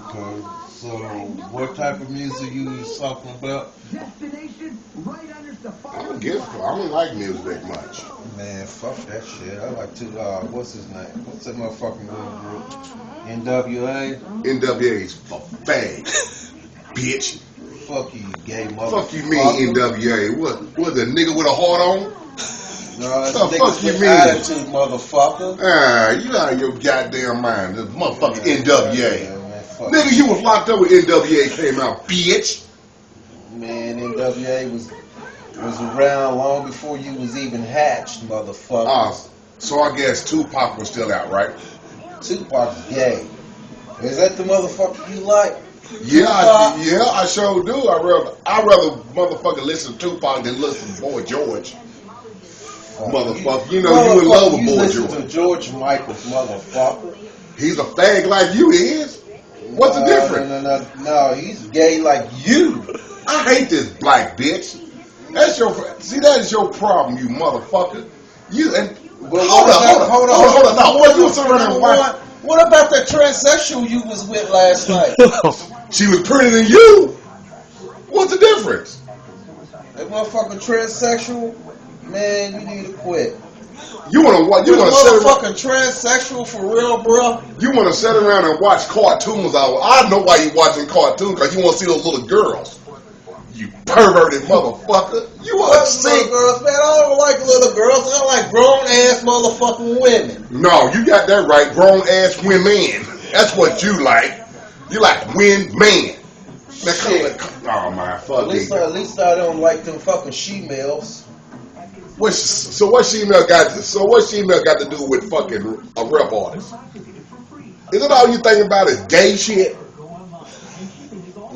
Okay. So, what type of music you was talking about? I don't like music that much. Man, fuck that shit. I like to, what's his name? What's that motherfucking little group? NWA? NWA's a fag, bitch. Fuck you, gay motherfucker. Fuck you mean NWA? What the nigga with a heart on? No, it's The fuck you with mean? attitude, motherfucker. You out of your goddamn mind. This motherfucking NWA. Yeah, man, fuck Nigga, you was locked up when NWA came out, bitch. Man, NWA was around long before you was even hatched, motherfucker. So I guess Tupac was still out, right? Tupac's gay. Is that the motherfucker you like? Yeah, I sure do. I rather motherfucker listen to Tupac than listen to Boy George. Motherfucker, you know you in love with Boy George. To George Michael's motherfucker. He's a fag like you is. What's the difference? No, he's gay like you. I hate this black bitch. That is your problem, you motherfucker. Hold on. No, what you surrounded by? What about that transsexual you was with last night? She was prettier than you. What's the difference? That motherfucking transsexual, man, you need to quit. You wanna motherfucking transsexual for real, bro? You wanna sit around and watch cartoons? I know why you watching cartoons, because you wanna see those little girls. You perverted motherfucker. You are sick. Little girls, man. I don't like little girls. I like grown ass motherfucking women. No, you got that right. Grown ass women. That's what you like. You like women. Oh my fuck. At least I don't like them fucking she-males. What she-male got to do with fucking a rap artist? Is it all you think about is gay shit?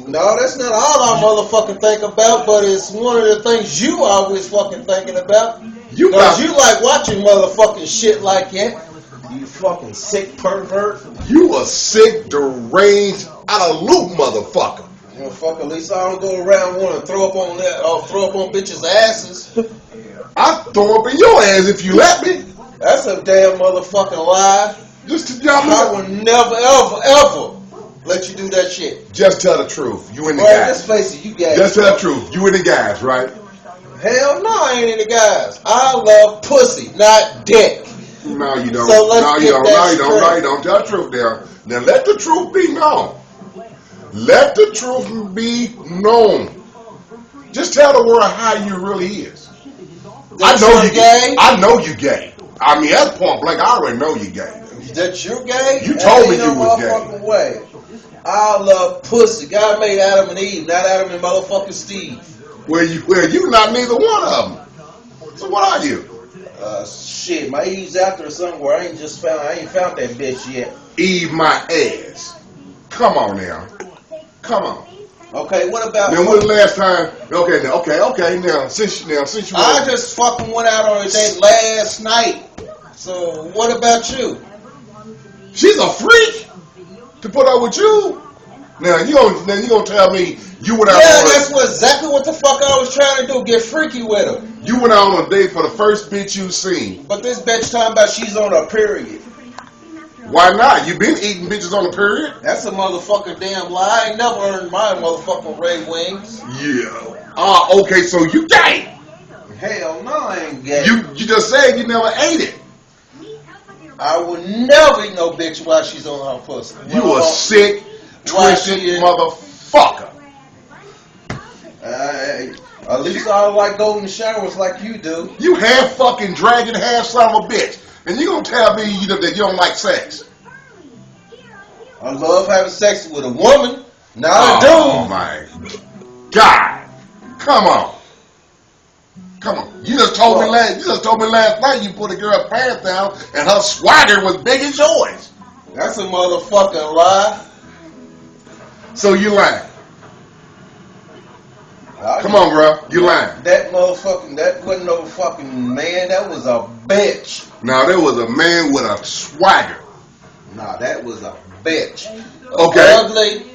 No, that's not all I motherfucking think about, but it's one of the things you always fucking thinking about. Because you like watching motherfucking shit like that. You fucking sick pervert. You a sick, deranged, out of loop motherfucker. You know, fuck, at least I don't go around wanting to throw up on bitches' asses. I throw up in your ass if you let me. That's a damn motherfucking lie. I would never, ever let you do that shit. Just tell the truth. You and the guys. Let's face it, you guys. Just tell the truth. You and the guys, right? Hell no, I ain't into guys. I love pussy, not dick. No, you don't. So let's No, you don't. Tell the truth there. Now let the truth be known. Let the truth be known. Just tell the world how you really is. I know you gay. I know you gay. I mean, that's point blank. I already know you gay. That you're gay? You told me you was gay. Way. I love pussy. God made Adam and Eve, not Adam and motherfucking Steve. Well, you not neither one of them. So what are you? Shit, my Eve's out there somewhere. I ain't found that bitch yet. Eve my ass. Come on now. Come on. Okay, what about? Now, when the last time? Okay. Now, since you. I just fucking went out on a date last night. So what about you? She's a freak to put up with you. Now you gonna tell me you went out? Yeah, that's exactly what the fuck I was trying to do. Get freaky with her. You went out on a date for the first bitch you seen. But this bitch talking about she's on a period. Why not? You been eating bitches on a period? That's a motherfucking damn lie. I ain't never earned my motherfucking red wings. Yeah. Okay, so you gay. Hell no, I ain't gay. You just said you never ate it. I would never eat no bitch while she's on her pussy. You a sick, twisted motherfucker. At least I don't like golden showers like you do. You half fucking dragon, half son of a bitch. And you gonna tell me that you don't like sex? I love having sex with a woman, not a dude. Oh my God! Come on. You just told me last night you put a girl's pants down and her swagger was big as yours. That's a motherfucking lie. So you lying? Come on, bro. You lying? That wasn't no fucking man. That was a bitch. Now, there was a man with a swagger. Nah, that was a bitch. Okay. Ugly.